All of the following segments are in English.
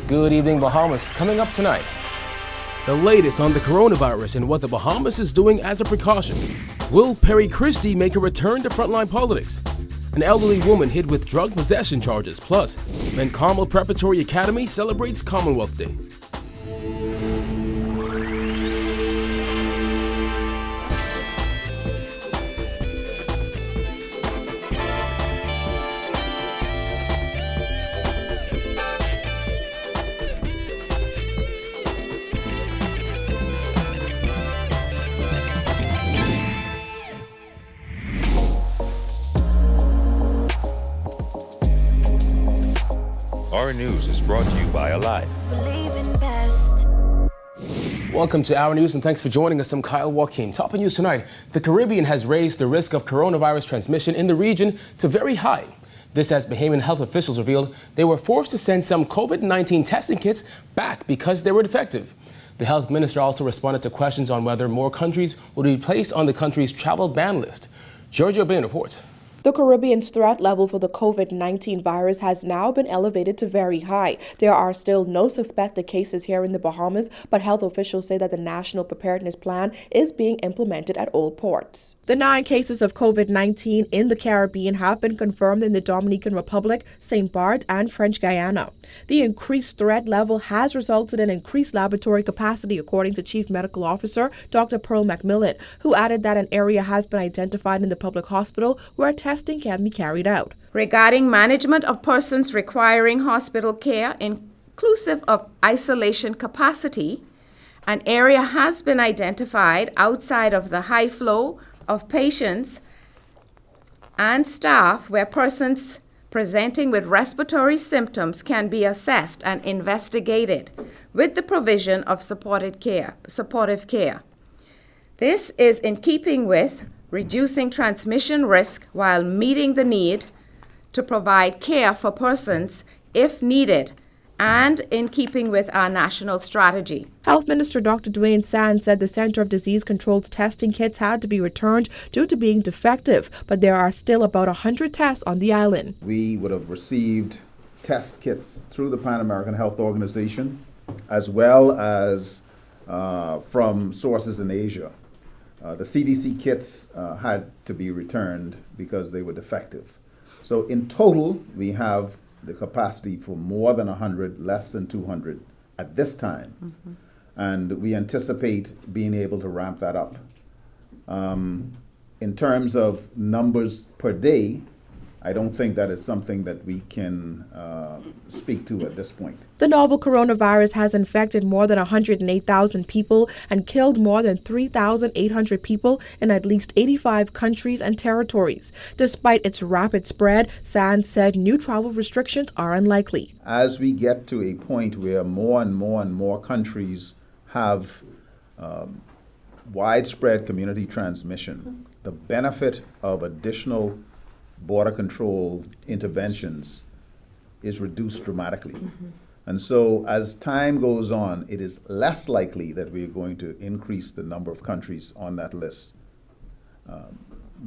Good evening, Bahamas. Coming up tonight, the latest on the coronavirus and what the Bahamas is doing as a precaution. Will Perry Christie make a return to frontline politics? An elderly woman hit with drug possession charges. Plus, when CARMEL Preparatory Academy celebrates Commonwealth Day. Our News is brought to you by Alive. Welcome to Our News and thanks for joining us. I'm Kyle Joaquin. Top of news tonight, the Caribbean has raised the risk of coronavirus transmission in the region to very high. This as Bahamian health officials revealed they were forced to send some COVID-19 testing kits back because they were defective. The health minister also responded to questions on whether more countries will be placed on the country's travel ban list. Giorgio Bain reports. The Caribbean's threat level for the COVID-19 virus has now been elevated to very high. There are still no suspected cases here in the Bahamas, but health officials say that the national preparedness plan is being implemented at all ports. The 9 cases of COVID-19 in the Caribbean have been confirmed in the Dominican Republic, St. Barth, and French Guiana. The increased threat level has resulted in increased laboratory capacity, according to Chief Medical Officer Dr. Pearl McMillan, who added that an area has been identified in the public hospital where testing can be carried out. Regarding management of persons requiring hospital care, inclusive of isolation capacity, an area has been identified outside of the high flow of patients and staff where persons presenting with respiratory symptoms can be assessed and investigated with the provision of supportive care. This is in keeping with reducing transmission risk while meeting the need to provide care for persons if needed and in keeping with our national strategy. Health Minister Dr. DUANE said the Center of Disease Control's testing kits had to be returned due to being defective, but there are still about 100 tests on the island. We would have received test kits through the Pan American Health Organization as well as from sources in Asia. The CDC kits had to be returned because they were defective. So in total, we have the capacity for more than 100, less than 200 at this time. Mm-hmm. And we anticipate being able to ramp that up. In terms of numbers per day, I don't think that is something that we can speak to at this point. The novel coronavirus has infected more than 108,000 people and killed more than 3,800 people in at least 85 countries and territories. Despite its rapid spread, Sands said new travel restrictions are unlikely. As we get to a point where more and more countries have widespread community transmission, the benefit of additional border control interventions is reduced dramatically. Mm-hmm. And so as time goes on, it is less likely that we're going to increase the number of countries on that list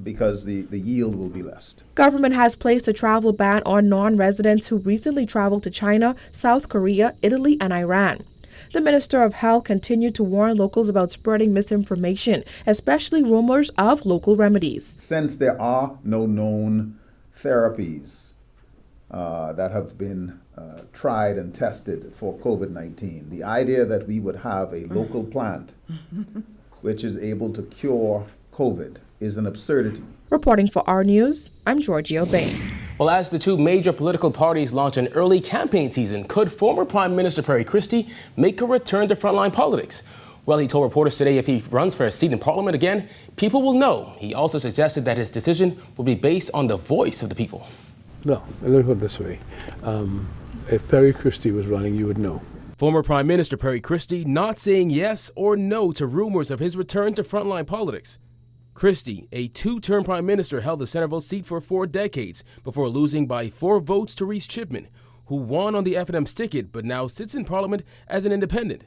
because the yield will be less. Government has placed a travel ban on non-residents who recently traveled to China, South Korea, Italy, and Iran. The Minister of Health continued to warn locals about spreading misinformation, especially rumors of local remedies. Since there are no known therapies that have been tried and tested for COVID-19, the idea that we would have a local plant which is able to cure COVID is an absurdity. Reporting for Our News, I'm Giorgio Bain. Well, as the two major political parties launch an early campaign season, could former Prime Minister Perry Christie make a return to frontline politics? Well, he told reporters today if he runs for a seat in Parliament again, people will know. He also suggested that his decision will be based on the voice of the people. No, let me put it this way. If Perry Christie was running, you would know. Former Prime Minister Perry Christie not saying yes or no to rumors of his return to frontline politics. Christie, a 2-term prime minister, held the Centerville seat for 4 decades before losing by 4 votes to Reese Chipman, who won on the F&M's ticket but now sits in Parliament as an independent.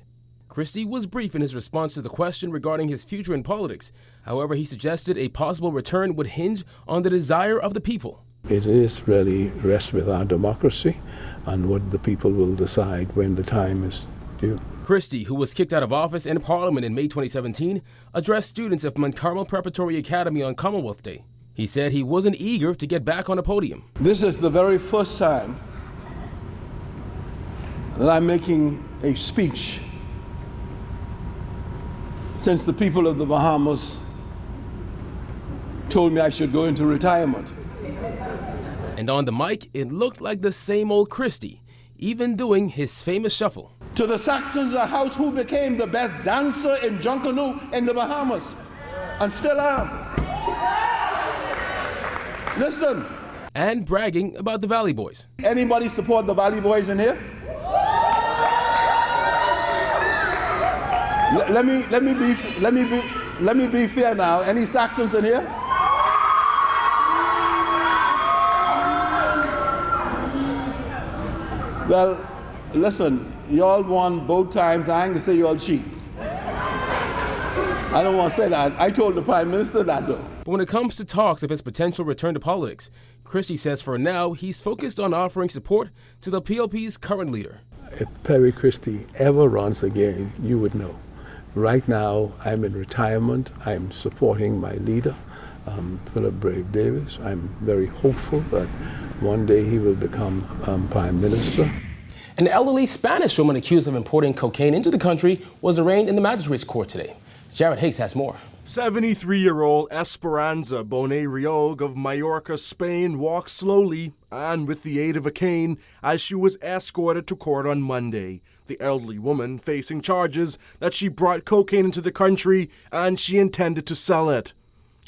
Christie was brief in his response to the question regarding his future in politics. However, he suggested a possible return would hinge on the desire of the people. It is really rests with our democracy and what the people will decide when the time is due. CHRISTIE, who was kicked out of office in Parliament in May 2017, addressed students of CARMEL Preparatory Academy on Commonwealth Day. He said he wasn't eager to get back on a podium. This is the very first time that I'm making a speech since the people of the Bahamas told me I should go into retirement. And on the mic, it looked like the same old CHRISTIE, even doing his famous shuffle. To the Saxons of the house who became the best dancer in Junkanoo in the Bahamas, and still am. Listen. And bragging about the Valley Boys. Anybody support the Valley Boys in here? Let me be fair now. Any Saxons in here? Well, listen, y'all won both times. I ain't gonna say y'all cheat. I don't want to say that. I told the Prime Minister that though. But when it comes to talks of his potential return to politics, CHRISTIE says for now he's focused on offering support to the PLP's current leader. If Perry Christie ever runs again, you would know. Right now, I'm in retirement. I'm supporting my leader, Philip Brave Davis. I'm very hopeful that one day he will become Prime Minister. An elderly Spanish woman accused of importing cocaine into the country was arraigned in the magistrate's court today. Jared Higgs has more. 73-year-old Esperanza Bonet Riog of Mallorca, Spain, walked slowly and with the aid of a cane as she was escorted to court on Monday. The elderly woman facing charges that she brought cocaine into the country and she intended to sell it.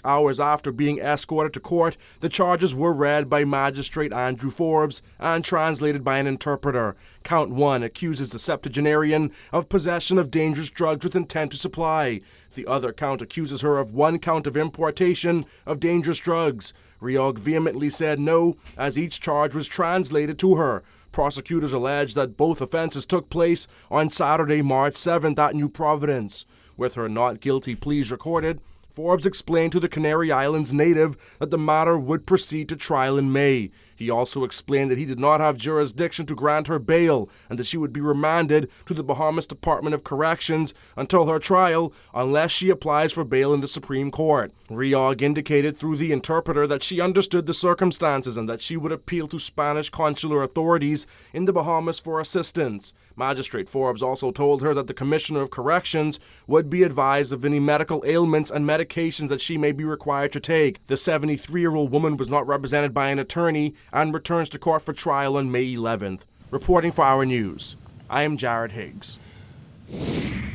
Hours after being escorted to court, the charges were read by Magistrate Andrew Forbes and translated by an interpreter. Count 1 accuses the septuagenarian of possession of dangerous drugs with intent to supply. The other count accuses her of 1 count of importation of dangerous drugs. Riog vehemently said no, as each charge was translated to her. Prosecutors allege that both offenses took place on Saturday, March 7th at New Providence. With her not guilty pleas recorded, Forbes explained to the Canary Islands native that the matter would proceed to trial in May. He also explained that he did not have jurisdiction to grant her bail and that she would be remanded to the Bahamas Department of Corrections until her trial unless she applies for bail in the Supreme Court. Riog indicated through the interpreter that she understood the circumstances and that she would appeal to Spanish consular authorities in the Bahamas for assistance. Magistrate Forbes also told her that the Commissioner of Corrections would be advised of any medical ailments and medications that she may be required to take. The 73-year-old woman was not represented by an attorney and returns to court for trial on May 11th. Reporting for Our News, I am Jared Higgs.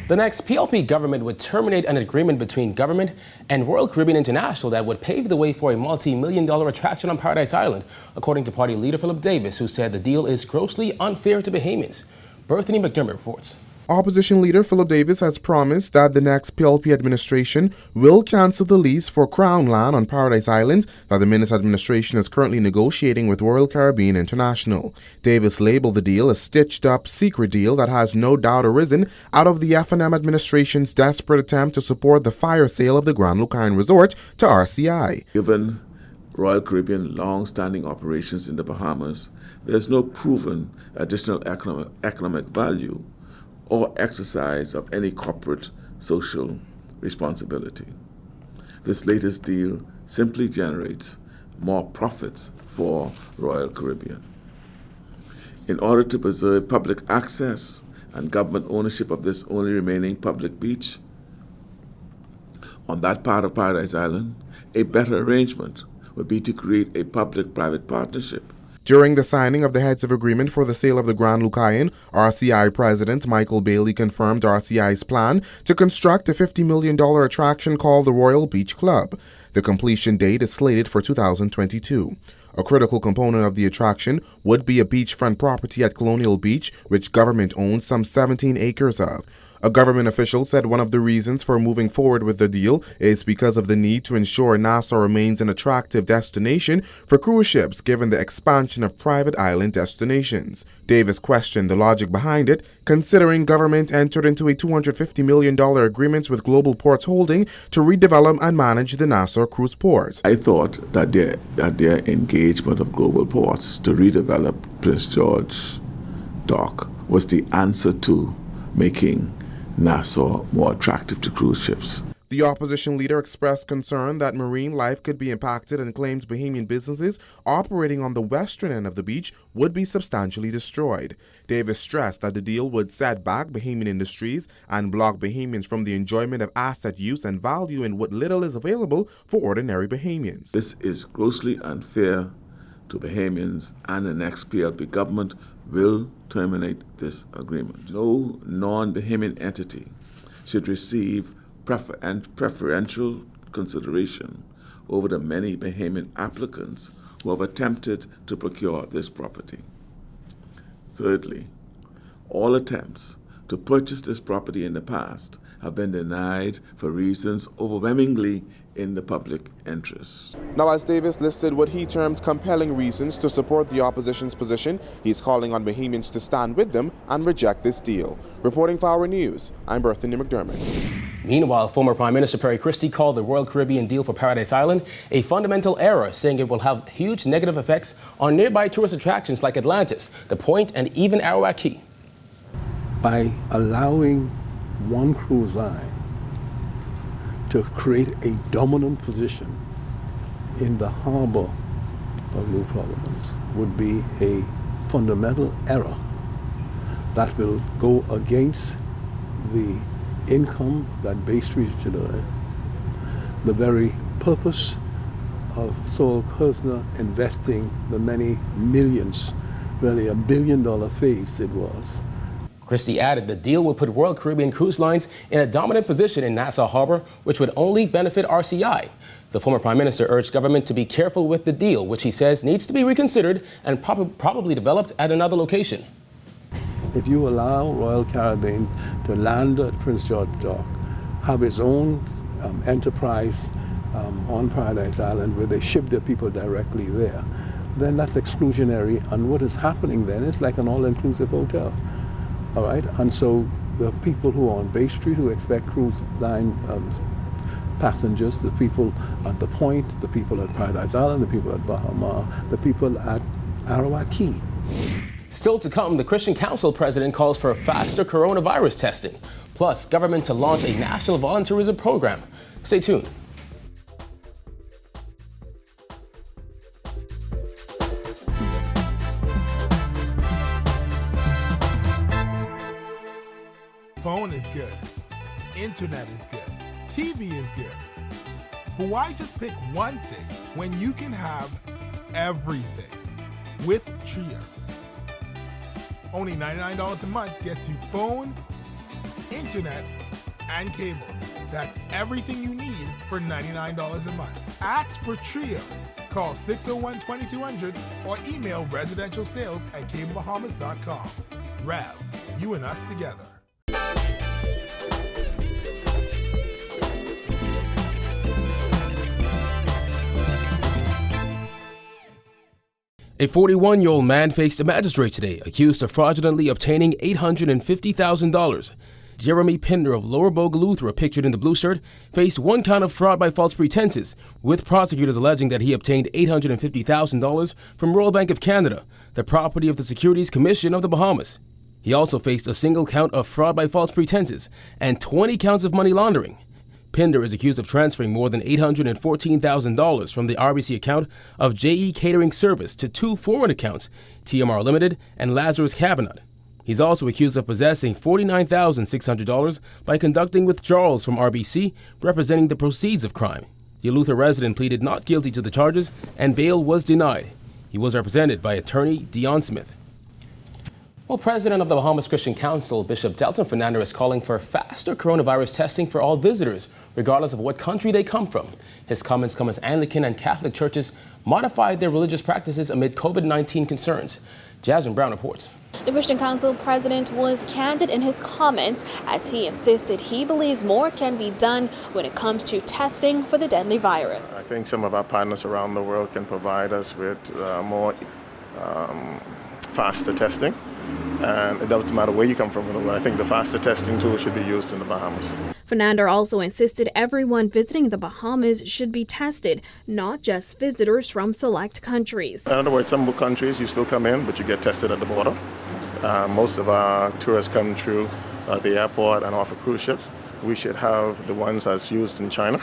The next PLP government would terminate an agreement between government and Royal Caribbean International that would pave the way for a multi-million-dollar attraction on Paradise Island, according to party leader Philip Davis, who said the deal is grossly unfair to Bahamians. Berthany McDermott reports. Opposition leader Philip Davis has promised that the next PLP administration will cancel the lease for Crown land on Paradise Island that the Minister administration is currently negotiating with Royal Caribbean International. Davis labeled the deal a stitched-up secret deal that has no doubt arisen out of the F&M administration's desperate attempt to support the fire sale of the Grand Lucayan Resort to RCI. Given Royal Caribbean long-standing operations in the Bahamas, there is no proven additional economic value or exercise of any corporate social responsibility. This latest deal simply generates more profits for Royal Caribbean. In order to preserve public access and government ownership of this only remaining public beach on that part of Paradise Island, a better arrangement would be to create a public-private partnership. During the signing of the heads of agreement for the sale of the Grand Lucayan, RCI President Michael Bailey confirmed RCI's plan to construct a $50 million attraction called the Royal Beach Club. The completion date is slated for 2022. A critical component of the attraction would be a beachfront property at Colonial Beach, which government owns some 17 acres of. A government official said one of the reasons for moving forward with the deal is because of the need to ensure Nassau remains an attractive destination for cruise ships given the expansion of private island destinations. Davis questioned the logic behind it, considering government entered into a $250 million agreement with Global Ports Holding to redevelop and manage the Nassau cruise port. I thought that their engagement of Global Ports to redevelop Prince George Dock was the answer to making Nassau more attractive to cruise ships. The opposition leader expressed concern that marine life could be impacted and claims Bahamian businesses operating on the western end of the beach would be substantially destroyed. Davis stressed that the deal would set back Bahamian industries and block Bahamians from the enjoyment of asset use and value in what little is available for ordinary Bahamians. This is grossly unfair to Bahamians, and the next PLP government will terminate this agreement. No non-Bahamian entity should receive preferential consideration over the many Bahamian applicants who have attempted to procure this property. Thirdly, all attempts to purchase this property in the past have been denied for reasons overwhelmingly in the public interest. Now, as Davis listed what he termed compelling reasons to support the opposition's position, he's calling on Bahamians to stand with them and reject this deal. Reporting for Our News, I'm Berthany McDermott. Meanwhile, former Prime Minister Perry Christie called the Royal Caribbean deal for Paradise Island a fundamental error, saying it will have huge negative effects on nearby tourist attractions like Atlantis, The Point, and even Arawak Cay. By allowing one cruise line to create a dominant position in the harbor of New Providence would be a fundamental error that will go against the income that Bay Street should earn, the very purpose of Sol Kerzner investing the many millions, really $1 billion phase it was. Christie added the deal would put Royal Caribbean Cruise Lines in a dominant position in Nassau Harbor, which would only benefit RCI. The former Prime Minister urged government to be careful with the deal, which he says needs to be reconsidered and probably developed at another location. If you allow Royal Caribbean to land at Prince George Dock, have its own enterprise on Paradise Island where they ship their people directly there, then that's exclusionary, and what is happening then is like an all-inclusive hotel. All right, and so the people who are on Bay Street who expect cruise line passengers, the people at The Point, the people at Paradise Island, the people at Bahamas, the people at Arawak Cay. Still to come, the Christian Council president calls for faster coronavirus testing, plus government to launch a national volunteerism program. Stay tuned. Phone is good, internet is good, TV is good. But why just pick one thing when you can have everything with Trio? Only $99 a month gets you phone, internet, and cable. That's everything you need for $99 a month. Ask for Trio. Call 601-2200 or email residentialsales@cablebahamas.com. Rev, you and us together. A 41-year-old man faced a magistrate today, accused of fraudulently obtaining $850,000. Jeremy Pinder of Lower Bogaluthra, pictured in the blue shirt, faced one count of fraud by false pretenses, with prosecutors alleging that he obtained $850,000 from Royal Bank of Canada, the property of the Securities Commission of the Bahamas. He also faced a single count of fraud by false pretenses and 20 counts of money laundering. Pinder is accused of transferring more than $814,000 from the RBC account of JE Catering Service to two foreign accounts, TMR Limited and Lazarus Cabinet. He's also accused of possessing $49,600 by conducting withdrawals from RBC, representing the proceeds of crime. The Eleuthera resident pleaded not guilty to the charges, and bail was denied. He was represented by attorney Dion Smith. Well, President of the Bahamas Christian Council, Bishop DELTON Fernander, is calling for faster coronavirus testing for all visitors, regardless of what country they come from. His comments come as Anglican and Catholic churches modified their religious practices amid COVID-19 concerns. Jasmine Brown reports. The Christian Council president was candid in his comments as he insisted he believes more can be done when it comes to testing for the deadly virus. I think some of our partners around the world can provide us with more faster testing. And it doesn't matter where you come from in the world. I think the faster testing tool should be used in the Bahamas. Fernander also insisted everyone visiting the Bahamas should be tested, not just visitors from select countries. In other words, some countries you still come in, but you get tested at the border. Most of our tourists come through the airport and off of cruise ships. We should have the ones that's used in China,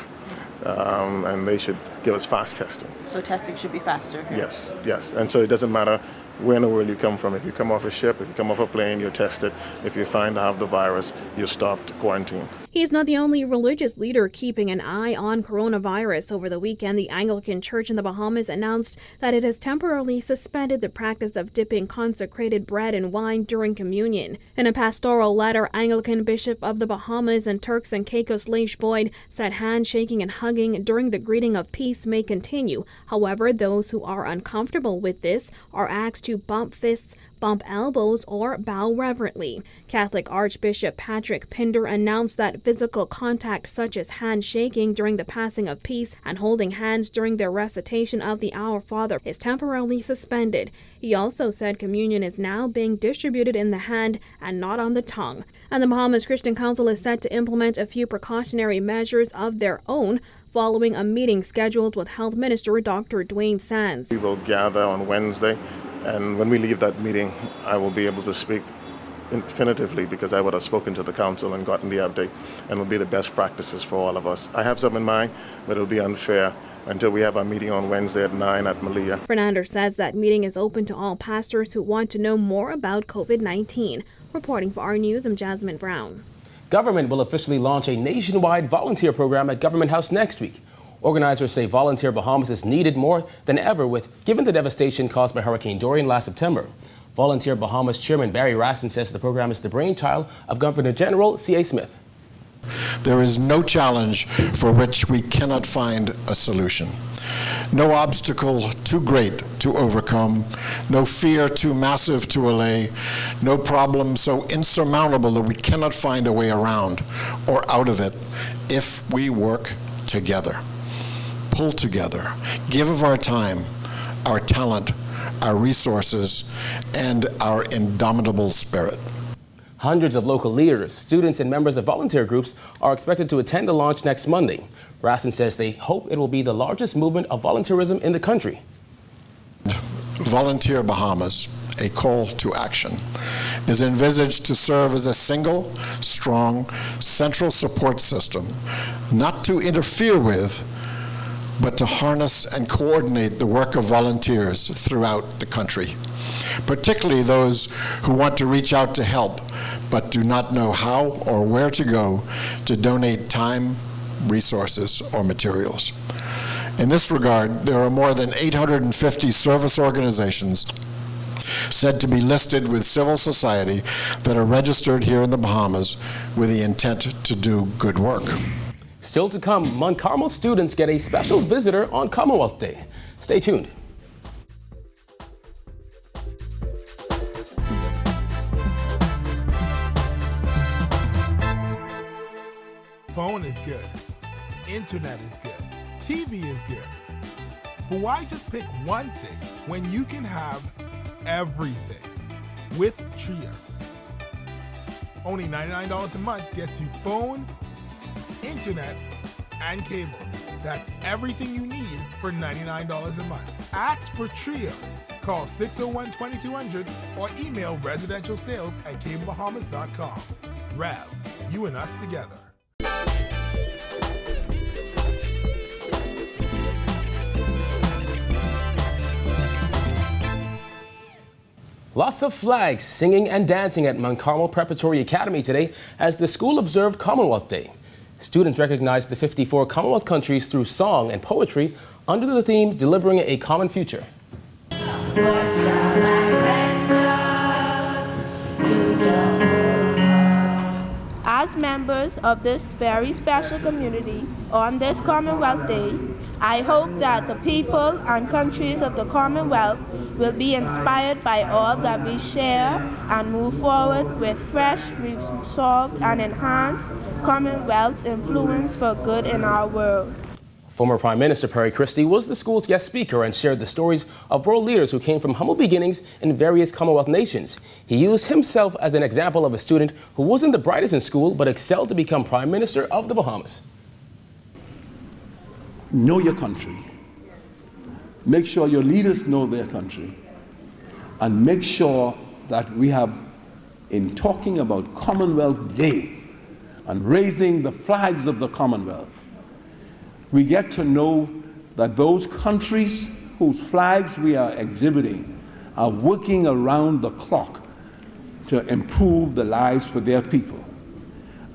and they should give us fast testing. So testing should be faster? Yes, yes. And so it doesn't matter where in the world you come from. If you come off a ship, if you come off a plane, you're tested. If you find to have the virus, you're stopped, quarantined. He's not the only religious leader keeping an eye on coronavirus. Over the weekend, the Anglican Church in the Bahamas announced that it has temporarily suspended the practice of dipping consecrated bread in wine during communion. In a pastoral letter, Anglican Bishop of the Bahamas and Turks and Caicos Leish Boyd said handshaking and hugging during the greeting of peace may continue. However, those who are uncomfortable with this are asked to bump fists, bump elbows, or bow reverently. Catholic Archbishop Patrick Pinder announced that physical contact such as handshaking during the passing of peace and holding hands during the recitation of the Our Father is temporarily suspended. He also said communion is now being distributed in the hand and not on the tongue. And the Bahamas Christian Council is set to implement a few precautionary measures of their own following a meeting scheduled with Health Minister Dr. DUANE Sands. We will gather on Wednesday, and when we leave that meeting, I will be able to speak definitively because I would have spoken to the council and gotten the update, and will be the best practices for all of us. I have some in mind, but it'll be unfair until we have our meeting on Wednesday at 9 at Malia. Fernander says that meeting is open to all pastors who want to know more about COVID-19. Reporting for our news, I'm Jasmine Brown. Government will officially launch a nationwide volunteer program at Government House next week. Organizers say Volunteer Bahamas is needed more than ever given the devastation caused by Hurricane Dorian last September. Volunteer Bahamas Chairman Barry Raston says the program is the brainchild of Governor General C.A. Smith. There is no challenge for which we cannot find a solution. No obstacle too great to overcome, no fear too massive to allay, no problem so insurmountable that we cannot find a way around or out of it if we work together, pull together, give of our time, our talent, our resources, and our indomitable spirit. Hundreds of local leaders, students, and members of volunteer groups are expected to attend the launch next Monday. Raston says they hope it will be the largest movement of volunteerism in the country. Volunteer Bahamas, a call to action, is envisaged to serve as a single, strong, central support system, not to interfere with, but to harness and coordinate the work of volunteers throughout the country, particularly those who want to reach out to help, but do not know how or where to go to donate time, resources, or materials. In this regard, there are more than 850 service organizations said to be listed with civil society that are registered here in the Bahamas with the intent to do good work. Still to come, CARMEL students get a special visitor on Commonwealth Day. Stay tuned. Phone is good. Internet is good. TV is good. But why just pick one thing when you can have everything with Tria? Only $99 a month gets you phone, internet, and cable. That's everything you need for $99 a month. Ask for Tria. Call 601-2200 or email residentialsales@cablebahamas.com. Rev, you and us together. Lots of flags, singing and dancing at Mount Carmel Preparatory Academy today as the school observed Commonwealth Day. Students recognized the 54 Commonwealth countries through song and poetry under the theme Delivering a Common Future. As members of this very special community on this Commonwealth Day, I hope that the people and countries of the Commonwealth will be inspired by all that we share and move forward with fresh, resolved, and enhanced Commonwealth's influence for good in our world. Former Prime Minister Perry Christie was the school's guest speaker and shared the stories of world leaders who came from humble beginnings in various Commonwealth nations. He used himself as an example of a student who wasn't the brightest in school but excelled to become Prime Minister of the Bahamas. Know your country. Make sure your leaders know their country. And make sure that we have, in talking about Commonwealth Day and raising the flags of the Commonwealth, we get to know that those countries whose flags we are exhibiting are working around the clock to improve the lives for their people.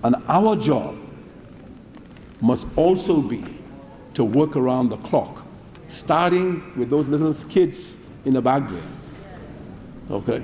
And our job must also be to work around the clock, starting with those little kids in the back there, okay?